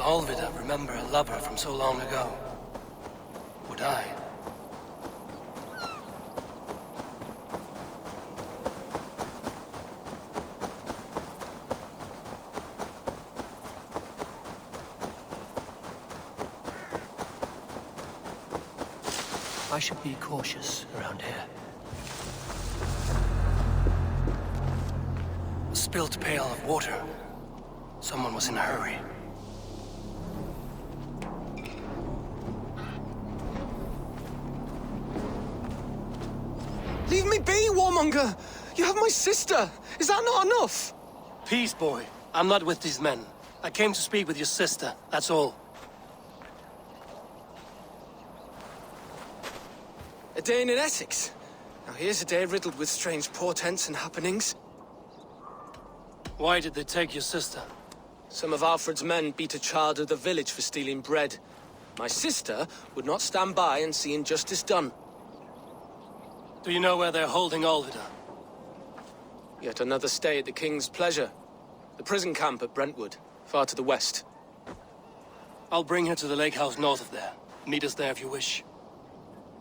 Alvida remember a lover from so long ago? Would I? I should be cautious around here. A spilled pail of water. Someone was in a hurry. Leave me be, warmonger! You have my sister! Is that not enough? Peace, boy. I'm not with these men. I came to speak with your sister, that's all. A day in Essex. Now here's a day riddled with strange portents and happenings. Why did they take your sister? Some of Alfred's men beat a child of the village for stealing bread. My sister would not stand by and see injustice done. Do you know where they're holding Alvida? Yet another stay at the King's pleasure. The prison camp at Brentwood, far to the west. I'll bring her to the lake house north of there. Meet us there if you wish.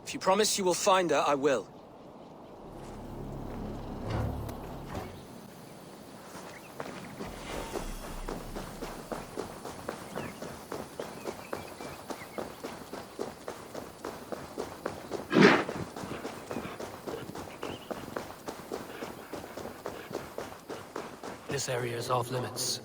If you promise you will find her, I will. This area is off limits.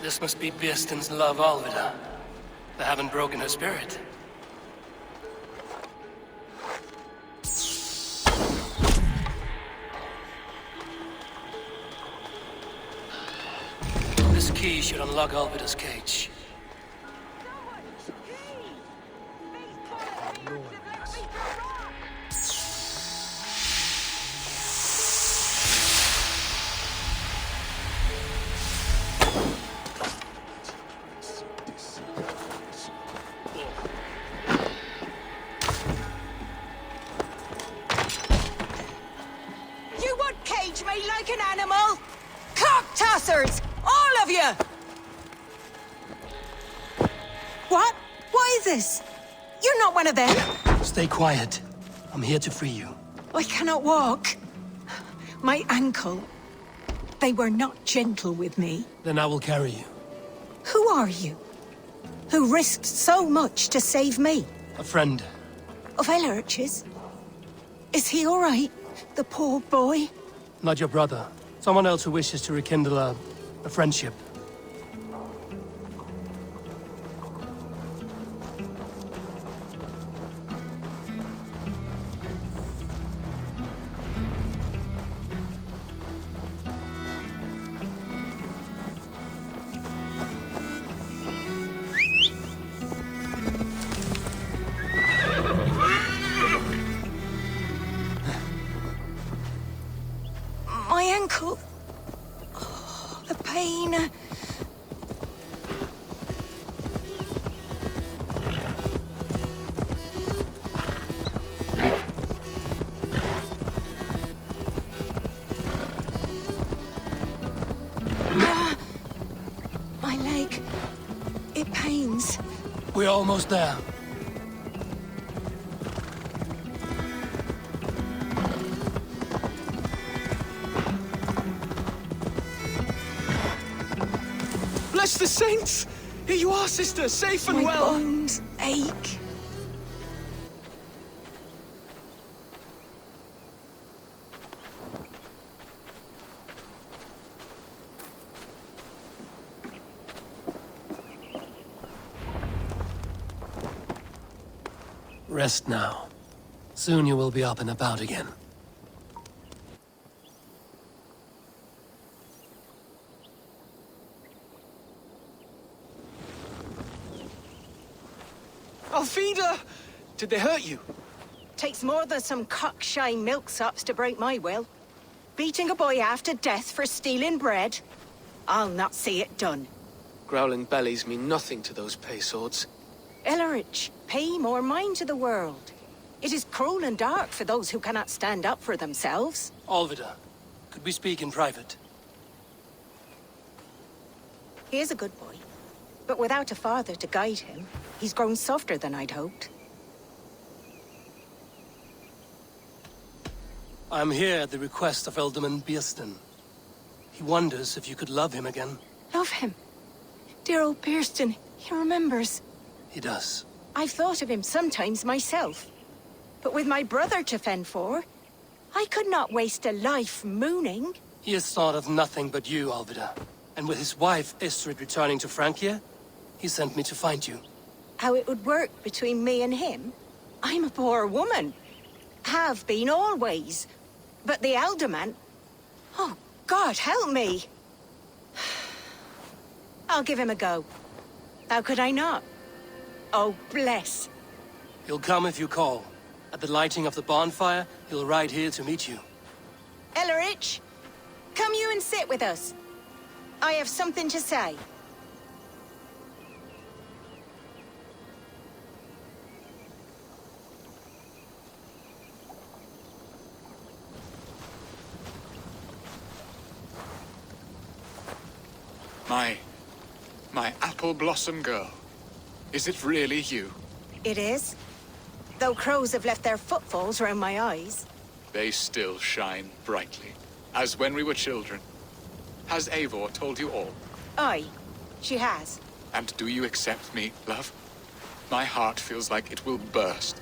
This must be Biestin's love, Alvida. They haven't broken her spirit. This key should unlock Alvida's cage. You would cage me like an animal? Cock-tossers! All of you! What? What is this? You're not one of them. Stay quiet. I'm here to free you. I cannot walk. My ankle. They were not gentle with me. Then I will carry you. Who are you? Who risked so much to save me? A friend. Of Ellerch's? Is he all right? The poor boy? Not your brother. Someone else who wishes to rekindle a friendship. My ankle. Oh, the pain. My leg. It pains. We're almost there. Bless the saints! Here you are, sister, safe and My well. bones ache. Rest now. Soon you will be up and about again. Alfida! Did they hurt you? Takes more than some cockshy milksops to break my will. beating a boy half to death for stealing bread? I'll not see it done. Growling bellies mean nothing to those pay swords. Ellerich, pay more mind to the world. It is cruel and dark for those who cannot stand up for themselves. Alvida, could we speak in private? He is a good boy, but without a father to guide him, he's grown softer than I'd hoped. I'm here at the request of Alderman Beerston. He wonders if you could love him again. Love him. Dear old Beerston, he remembers. He does. I've thought of him sometimes myself. But with my brother to fend for, I could not waste a life mooning. He has thought of nothing but you, Alvida. And with his wife, Istrid, returning to Francia, he sent me to find you. How it would work between me and him? I'm a poor woman. Have been always. But the alderman... Oh, God, help me! I'll give him a go. How could I not? Oh, bless. He'll come if you call. At the lighting of the bonfire, he'll ride here to meet you. Ellerich, come you and sit with us. I have something to say. My apple blossom girl. Is it really you? It is. Though crows have left their footfalls round my eyes. They still shine brightly, as when we were children. Has Eivor told you all? Aye, she has. And do you accept me, love? My heart feels like it will burst.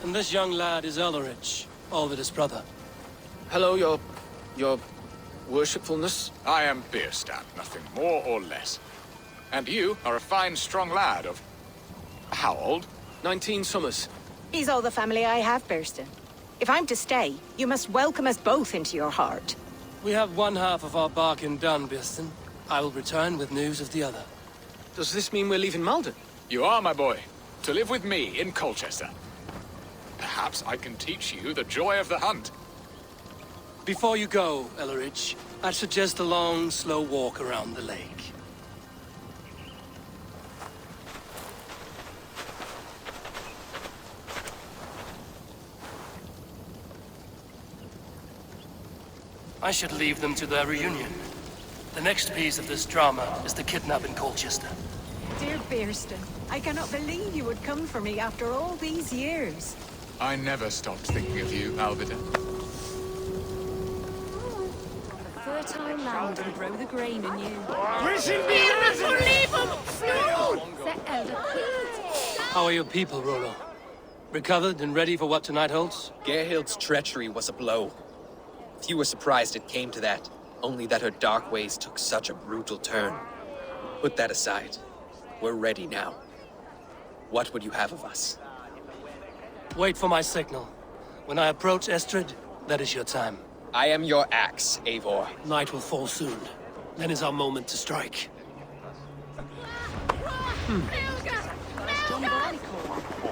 And this young lad is Ellerich, Alvida's brother. Hello, your worshipfulness. I am Bierstadt, nothing more or less. And you are a fine, strong lad of... how old? 19 summers. He's all the family I have, Beerston. If I'm to stay, you must welcome us both into your heart. We have one half of our bargain done, Beerston. I will return with news of the other. Does this mean we're leaving Malden? You are, my boy, to live with me in Colchester. Perhaps I can teach you the joy of the hunt. Before you go, Ellerich, I'd suggest a long, slow walk around the lake. I should leave them to their reunion. The next piece of this drama is the kidnap in Colchester. Dear Beerston, I cannot believe you would come for me after all these years. I never stopped thinking of you, Alvida. Fertile land and grow the grain anew. How are your people, Rollo? Recovered and ready for what tonight holds? Gerhild's treachery was a blow. Few were surprised it came to that, only that her dark ways took such a brutal turn. Put that aside. We're ready now. What would you have of us? Wait for my signal. When I approach Estrid, that is your time. I am your axe, Eivor. Night will fall soon. Then is our moment to strike.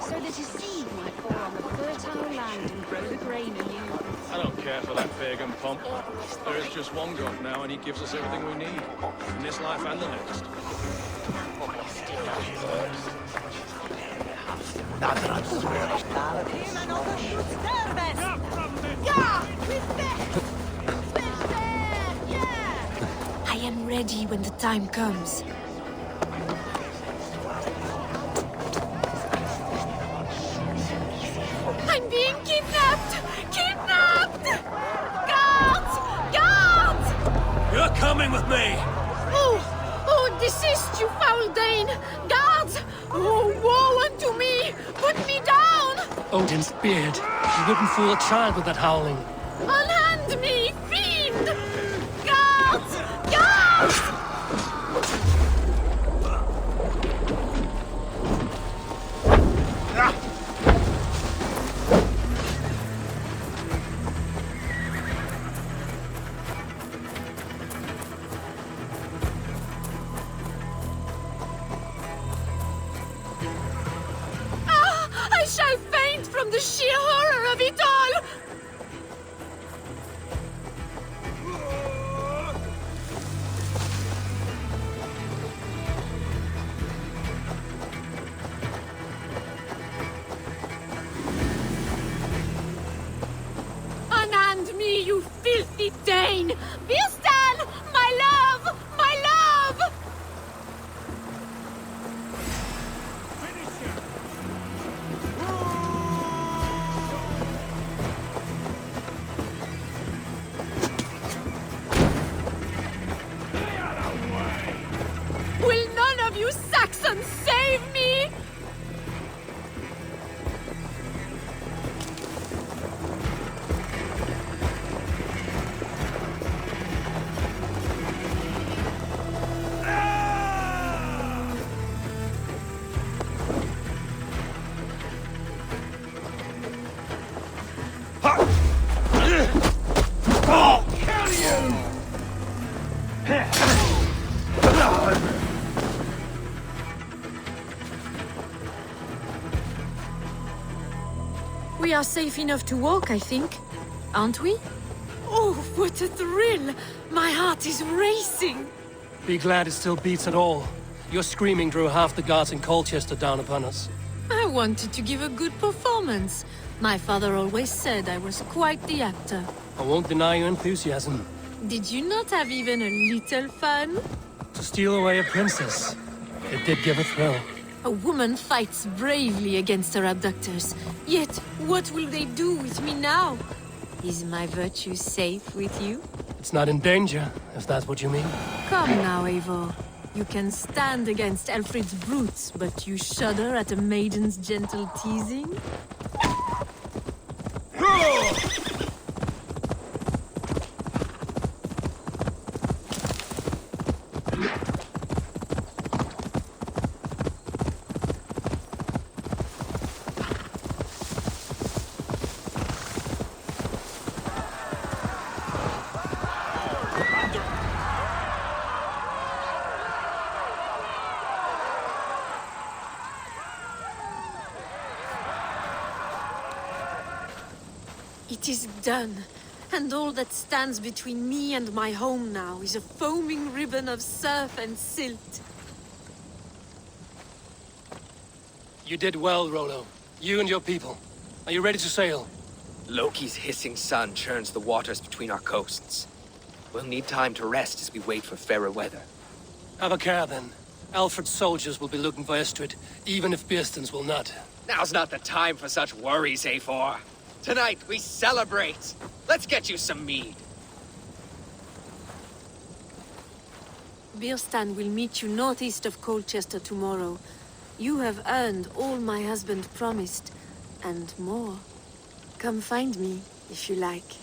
So that his seed might fall on the fertile land and grow the grain anew. I don't care for that pagan pomp. There is just one God now, and he gives us everything we need. In this life and the next. I am ready when the time comes. I'm being kidnapped! Kidnapped! Guards! Guards! You're coming with me! Oh, desist, you foul Dane! Guards! Oh, woe unto me! Put me down! Odin's beard. You wouldn't fool a child with that howling. Unhand me, fiend! Guards! Guards! I shall faint! from the sheer horror of it all! Unhand me, you filthy Dane! Birsten! My love! My love! Will none of you Saxons save me? We are safe enough to walk, I think. Aren't we? Oh, what a thrill! My heart is racing! Be glad it still beats at all. Your screaming drew half the guards in Colchester down upon us. I wanted to give a good performance. My father always said I was quite the actor. I won't deny your enthusiasm. Did you not have even a little fun? To steal away a princess, it did give a thrill. A woman fights bravely against her abductors. Yet, what will they do with me now? Is my virtue safe with you? It's not in danger, if that's what you mean. Come now, Eivor. You can stand against Alfred's brutes, but you shudder at a maiden's gentle teasing? It is done, and all that stands between me and my home now is a foaming ribbon of surf and silt. You did well, Rollo. You and your people. Are you ready to sail? Loki's hissing sun churns the waters between our coasts. We'll need time to rest as we wait for fairer weather. Have a care, then. Alfred's soldiers will be looking for Estrid, even if Birsten's will not. Now's not the time for such worries, Eivor. Tonight, we celebrate! Let's get you some mead. Birstan will meet you northeast of Colchester tomorrow. You have earned all my husband promised, and more. Come find me, if you like,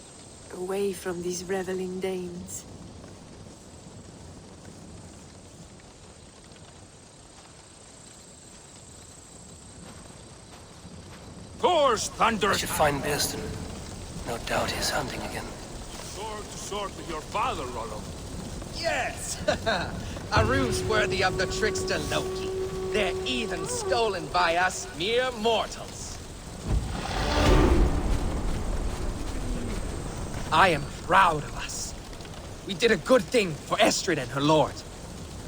away from these reveling Danes. Thor's I thunder! should find Birsten. No doubt he's hunting again. Sword to sword with your father, Rollo. Yes! A ruse worthy of the trickster Loki. They're even stolen by us mere mortals. I am proud of us. We did a good thing for Estrid and her lord.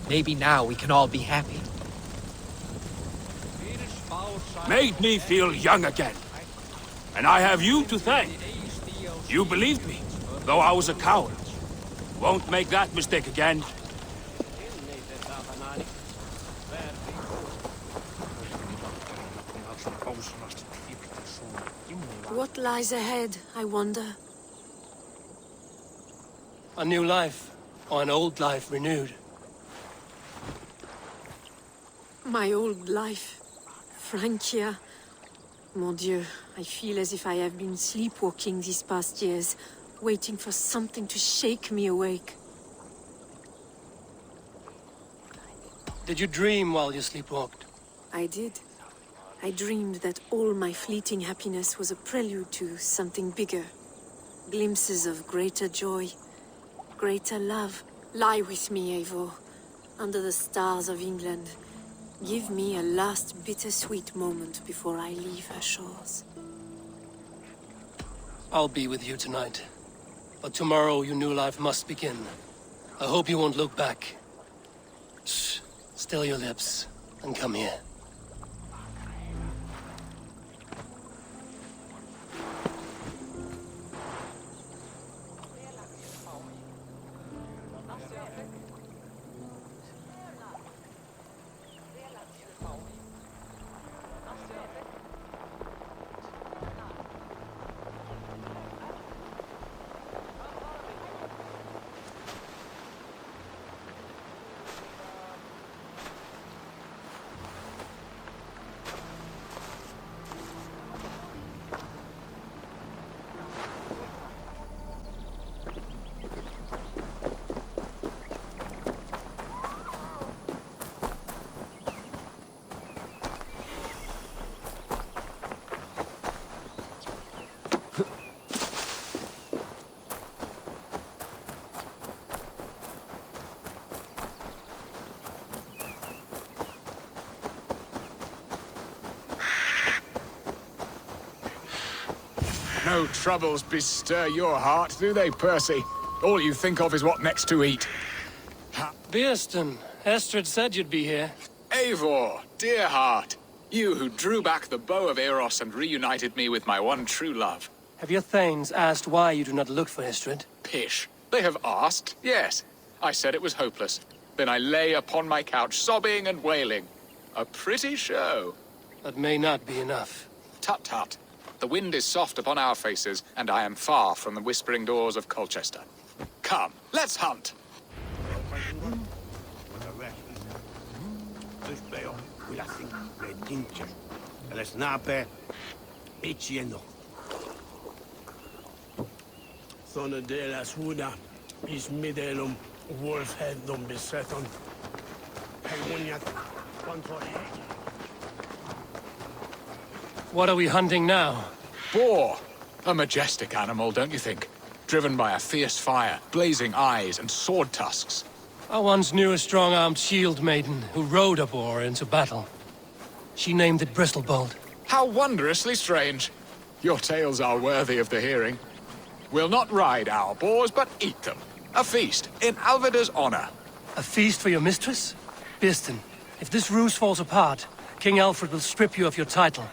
Maybe now we can all be happy. Made me feel young again. And I have you to thank. You believed me, though I was a coward. Won't make that mistake again. What lies ahead, I wonder? A new life, or an old life renewed. My old life. Francia. Mon Dieu, I feel as if I have been sleepwalking these past years, waiting for something to shake me awake. Did you dream while you sleepwalked? I did. I dreamed that all my fleeting happiness was a prelude to something bigger. Glimpses of greater joy, greater love. Lie with me, Eivor, under the stars of England. Give me a last bittersweet moment before I leave her shores. I'll be with you tonight. But tomorrow your new life must begin. I hope you won't look back. Shh. Still your lips, and come here. No troubles bestir your heart, do they, Percy? All you think of is what next to eat. Bearston, Estrid said you'd be here. Eivor, dear heart, you who drew back the bow of Eros and reunited me with my one true love. Have your thanes asked why you do not look for Estrid? Pish. They have asked, yes. I said it was hopeless. Then I lay upon my couch, sobbing and wailing. A pretty show. That may not be enough. Tut-tut. The wind is soft upon our faces, and I am far from the whispering doors of Colchester. Come, let's hunt! What are we hunting now? Boar! A majestic animal, don't you think? Driven by a fierce fire, blazing eyes, and sword tusks. I once knew a strong-armed shield maiden who rode a boar into battle. She named it Bristlebolt. How wondrously strange! Your tales are worthy of the hearing. We'll not ride our boars, but eat them. A feast, in Alvida's honor. A feast for your mistress? Bearston, if this ruse falls apart, King Alfred will strip you of your title.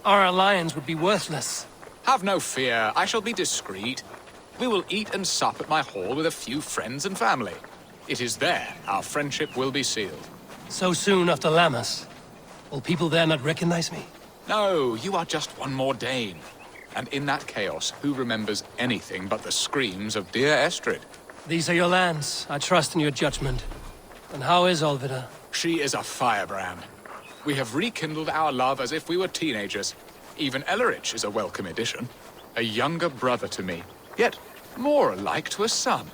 Our alliance would be worthless. Have no fear, I shall be discreet. We will eat and sup at my hall with a few friends and family. It is there our friendship will be sealed. So soon after Lammas? Will people there not recognize me? No, you are just one more Dane. And in that chaos, who remembers anything but the screams of dear Estrid? These are your lands. I trust in your judgment. And how is Olvida? She is a firebrand. We have rekindled our love as if we were teenagers. Even Ellerich is a welcome addition. A younger brother to me, yet more alike to a son.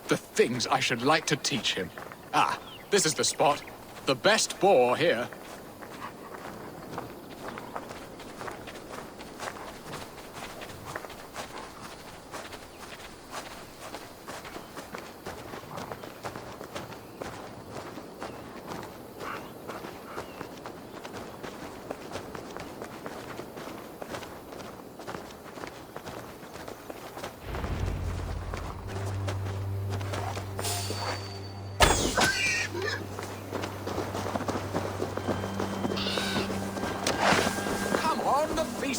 The things I should like to teach him. Ah, this is the spot. The best boar here.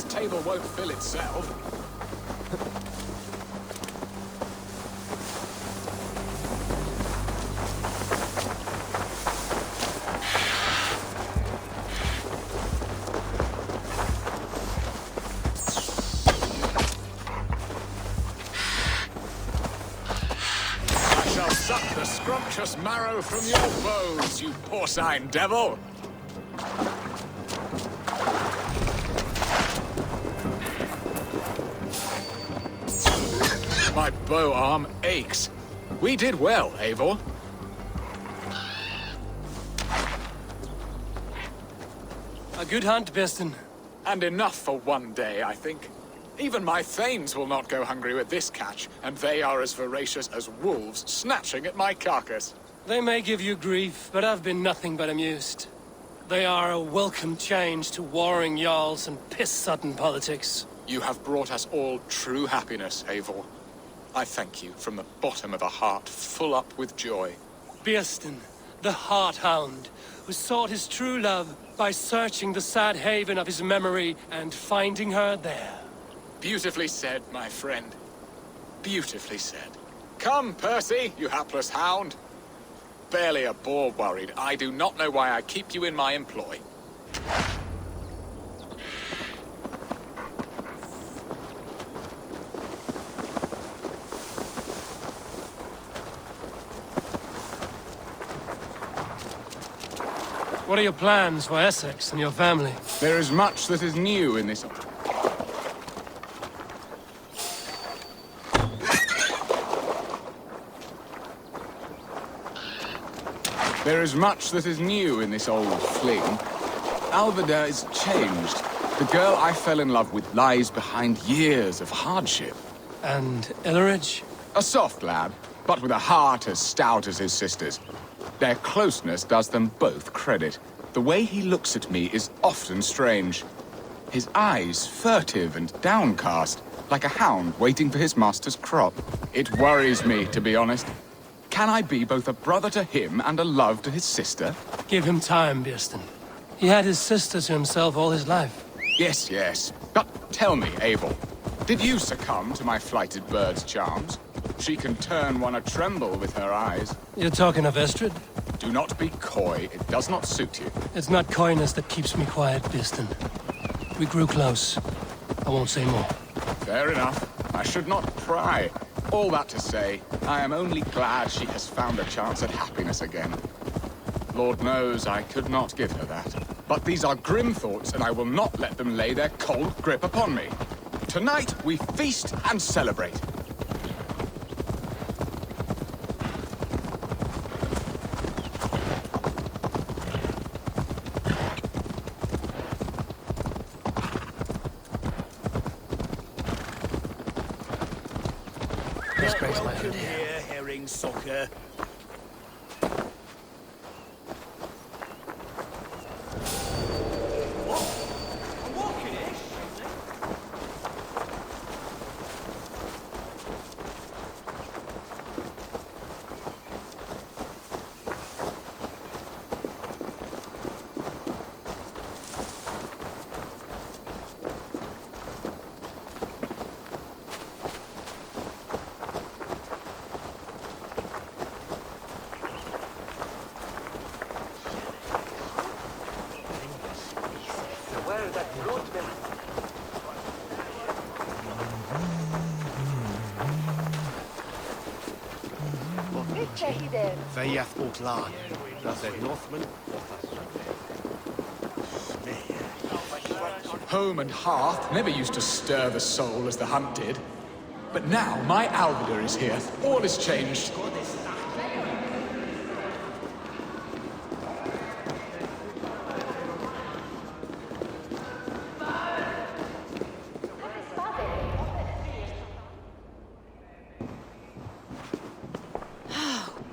Table won't fill itself. I shall suck the scrumptious marrow from your bones, you porcine devil! My bow arm aches. We did well, Eivor. A good hunt, Bearston. And enough for one day, I think. Even my thanes will not go hungry with this catch, and they are as voracious as wolves snatching at my carcass. They may give you grief, but I've been nothing but amused. They are a welcome change to warring jarls and piss-sodden politics. You have brought us all true happiness, Eivor. I thank you from the bottom of a heart full up with joy. Birsten, the Heart Hound, who sought his true love by searching the sad haven of his memory and finding her there. Beautifully said, my friend. Beautifully said. Come, Percy, you hapless hound. Barely a boar worried. I do not know why I keep you in my employ. What are your plans for Essex and your family? There is much that is new in this... There is much that is new in this old fling. Alvida is changed. The girl I fell in love with lies behind years of hardship. And Elleridge? A soft lad, but with a heart as stout as his sister's. Their closeness does them both credit. The way he looks at me is often strange. His eyes furtive and downcast, like a hound waiting for his master's crop. It worries me, to be honest. Can I be both a brother to him and a love to his sister? Give him time, Birsten. He had his sister to himself all his life. Yes, yes. But tell me, Abel, did you succumb to my flighted bird's charms? She can turn one a tremble with her eyes. You're talking of Estrid? Do not be coy. It does not suit you. It's not coyness that keeps me quiet, Birsten. We grew close. I won't say more. Fair enough. I should not pry. All that to say, I am only glad she has found a chance at happiness again. Lord knows I could not give her that. But these are grim thoughts, and I will not let them lay their cold grip upon me. Tonight, we feast and celebrate. This breaks my hood here. Here, herring soccer. Feyath Ortlan, does a Northman? Home and hearth never used to stir the soul as the hunt did. But now my Alvida is here. All is changed.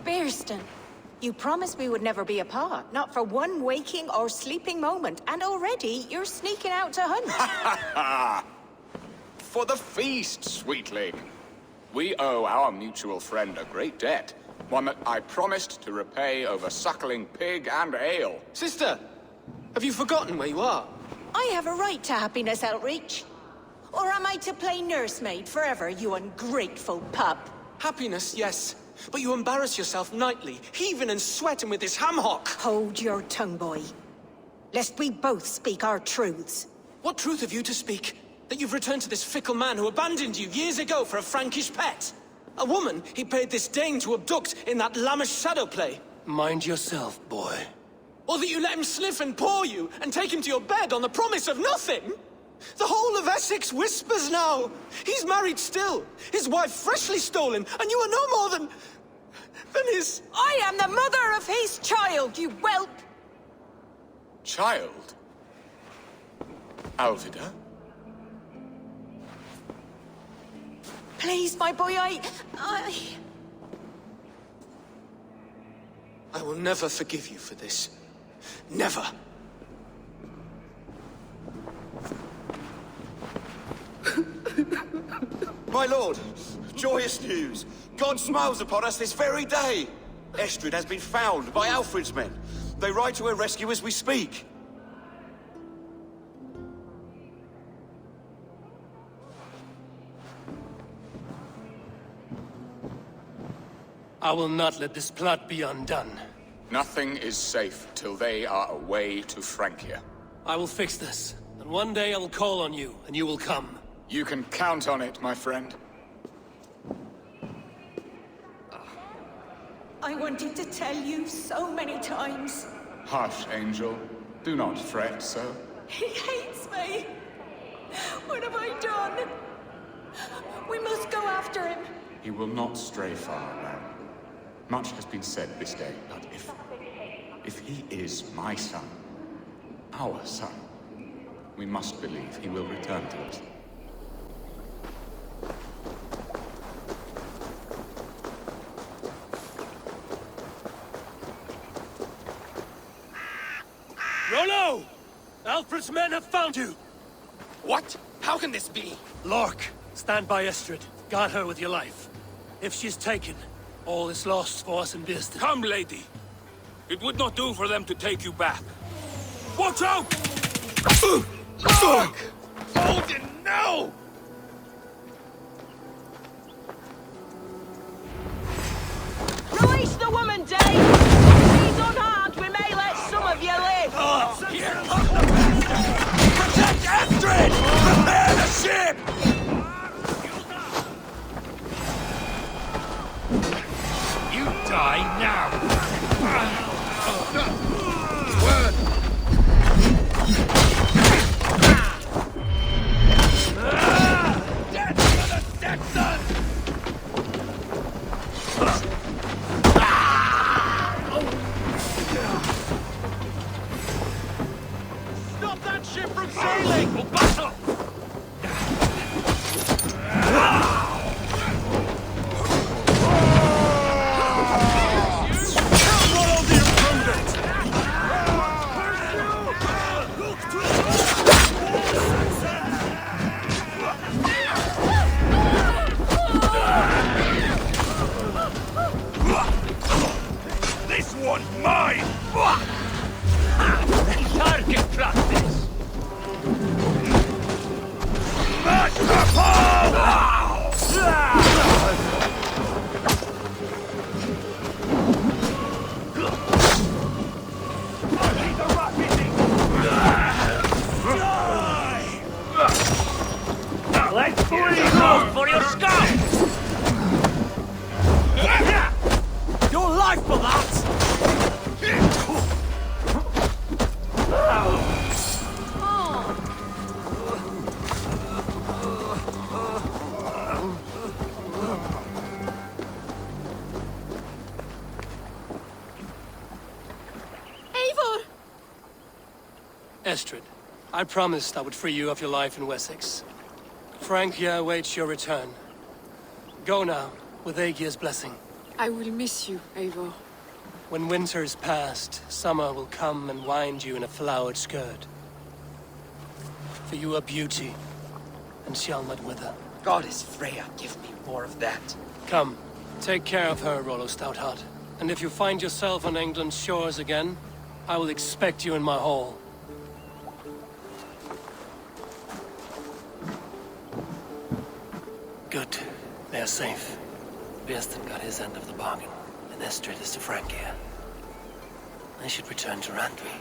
Birsten, you promised we would never be apart, not for one waking or sleeping moment, and already you're sneaking out to hunt. For the feast, sweetling. We owe our mutual friend a great debt. One that I promised to repay over suckling pig and ale. Sister, have you forgotten where you are? I have a right to happiness, Outreach. Or am I to play nursemaid forever, you ungrateful pup? Happiness, yes. But you embarrass yourself nightly, heaving and sweating with this ham-hock. Hold your tongue, boy. Lest we both speak our truths. What truth have you to speak? That you've returned to this fickle man who abandoned you years ago for a Frankish pet? A woman he paid this Dane to abduct in that lammish shadow play? Mind yourself, boy. Or that you let him sniff and paw you, and take him to your bed on the promise of nothing? The whole of Essex whispers now. He's married still, his wife freshly stolen, and you are no more than his... I am the mother of his child, you whelp! Child? Alvida? Please, my boy, I will never forgive you for this. Never. My lord, joyous news. God smiles upon us this very day. Estrid has been found by Alfred's men. They ride to her rescue as we speak. I will not let this plot be undone. Nothing is safe till they are away to Francia. I will fix this, and one day I will call on you, and you will come. You can count on it, my friend. I wanted to tell you so many times. Hush, Angel. Do not fret so. He hates me. What have I done? We must go after him. He will not stray far, Ram. Much has been said this day, but if he is my son, our son, we must believe he will return to us. Rollo! Alfred's men have found you! What? How can this be? Lork, stand by Estrid. Guard her with your life. If she's taken, all is lost for us in Bearston. Come, lady. It would not do for them to take you back. Watch out! Fuck! Odin, no! Release the woman, Dave! If he's unharmed, we may let some of you live! Here comes the bastard! Protect Astrid! Prepare the ship! You die now! Death to the Saxons! Stop that ship from sailing! For battle! This one's mine! Target practice! Let's go for your scalp! Your life for that! Estrid, I promised I would free you of your life in Wessex. Francia awaits your return. Go now, with Aegir's blessing. I will miss you, Eivor. When winter is past, summer will come and wind you in a flowered skirt. For you are beauty, and shall not wither. Goddess Freya, give me more of that. Come, take care of her, Rollo Stoutheart. And if you find yourself on England's shores again, I will expect you in my hall. Good. They are safe. Bearston got his end of the bargain, and Estrid is to Francia. I should return to Randvi.